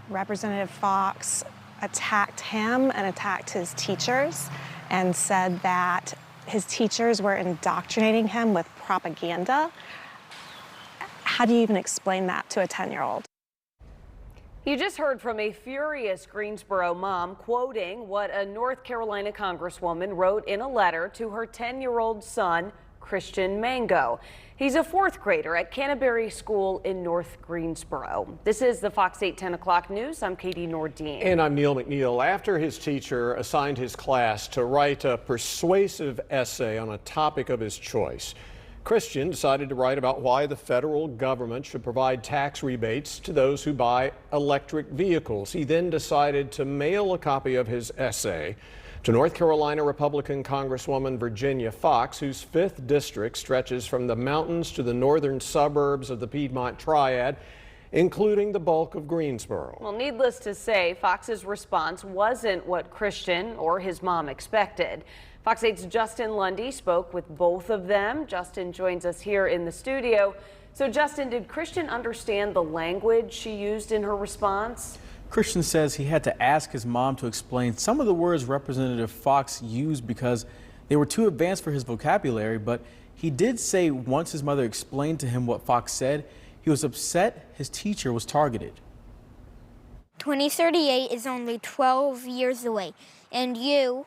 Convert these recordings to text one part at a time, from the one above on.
Representative Foxx attacked him and attacked his teachers and said that his teachers were indoctrinating him with propaganda. How do you even explain that to a 10-year-old? You just heard from a furious Greensboro mom quoting what a North Carolina Congresswoman wrote in a letter to her 10-year-old son, Christian Mango. He's a fourth grader at Canterbury School in North Greensboro. This is the Fox 8 10 o'clock news. I'm Katie Nordine. And I'm Neil McNeil. After his teacher assigned his class to write a persuasive essay on a topic of his choice, Christian decided to write about why the federal government should provide tax rebates to those who buy electric vehicles. He then decided to mail a copy of his essay to North Carolina Republican Congresswoman Virginia Foxx, whose 5th district stretches from the mountains to the northern suburbs of the Piedmont Triad, including the bulk of Greensboro. Well, needless to say, Fox's response wasn't what Christian or his mom expected. Fox 8's Justin Lundy spoke with both of them. Justin joins us here in the studio. So, Justin, did Christian understand the language she used in her response? Christian says he had to ask his mom to explain some of the words Representative Foxx used because they were too advanced for his vocabulary, but he did say once his mother explained to him what Foxx said, he was upset his teacher was targeted. 2038 is only 12 years away, and you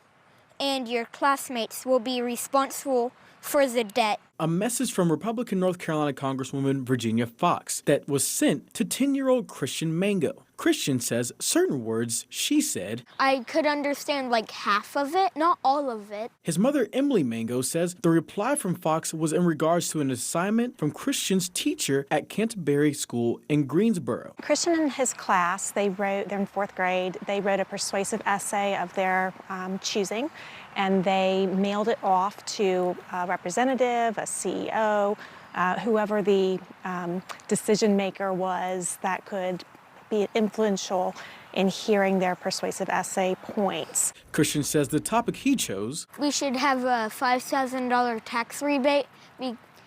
and your classmates will be responsible for the debt. A message from Republican North Carolina Congresswoman Virginia Foxx that was sent to 10-year-old Christian Mango. Christian says certain words she said, I could understand like half of it, not all of it. His mother, Emily Mango, says the reply from Foxx was in regards to an assignment from Christian's teacher at Canterbury School in Greensboro. Christian and his class, they're in 4th grade, they wrote a persuasive essay of their choosing, and they mailed it off to a representative, a CEO, whoever the decision maker was that could be influential in hearing their persuasive essay points. Christian says the topic he chose, we should have a $5,000 tax rebate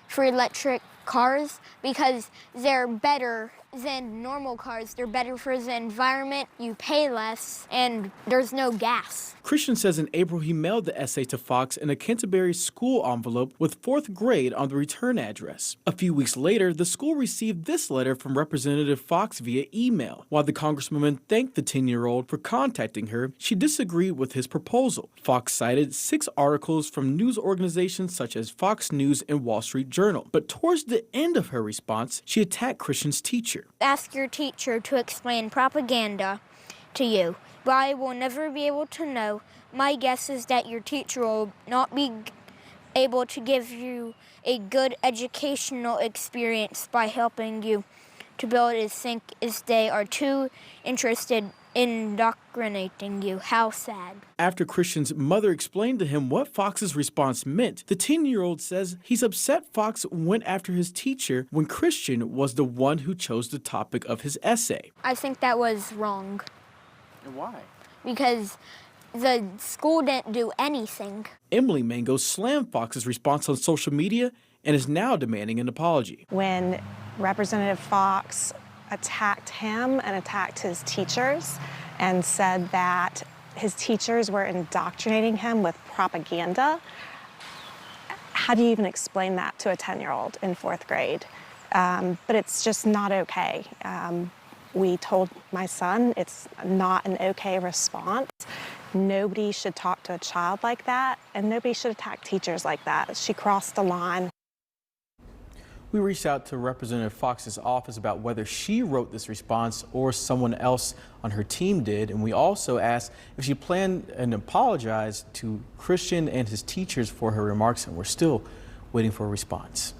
for electric cars because they're better than normal cars. They're better for the environment, you pay less, and there's no gas. Christian says in April he mailed the essay to Foxx in a Canterbury school envelope with 4th grade on the return address. A few weeks later, the school received this letter from Representative Foxx via email. While the Congresswoman thanked the 10-year-old for contacting her, she disagreed with his proposal. Foxx cited 6 articles from news organizations such as Fox News and Wall Street Journal. But towards the end of her response, she attacked Christian's teacher. Ask your teacher to explain propaganda to you, but I will never be able to know. My guess is that your teacher will not be able to give you a good educational experience by helping you to be able to think as they are too interested in indoctrinating you. How sad. After Christian's mother explained to him what Fox's response meant, the 10-year-old says he's upset Foxx went after his teacher when Christian was the one who chose the topic of his essay. I think that was wrong. And why? Because the school didn't do anything. Emily Mango slammed Fox's response on social media and is now demanding an apology. When Representative Foxx attacked him and attacked his teachers and said that his teachers were indoctrinating him with propaganda, how do you even explain that to a 10-year-old in 4th grade? But it's just not okay. We told my son it's not an okay response. Nobody should talk to a child like that, and nobody should attack teachers like that. She crossed the line. We reached out to Representative Foxx's office about whether she wrote this response or someone else on her team did, and we also asked if she planned and apologized to Christian and his teachers for her remarks, and we're still waiting for a response.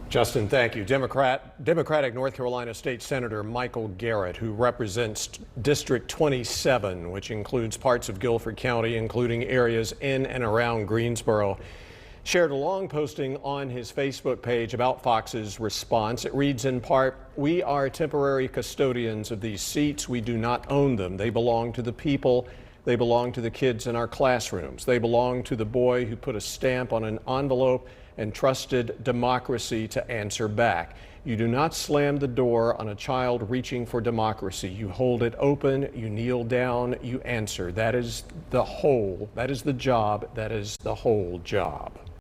Justin, thank you. Democratic North Carolina State Senator Michael Garrett, who represents District 27, which includes parts of Guilford County, including areas in and around Greensboro, shared a long posting on his Facebook page about Fox's response. It reads in part, "We are temporary custodians of these seats. We do not own them. They belong to the people. They belong to the kids in our classrooms. They belong to the boy who put a stamp on an envelope and trusted democracy to answer back. You do not slam the door on a child reaching for democracy. You hold it open, you kneel down, you answer. That is the whole job, that is the whole job.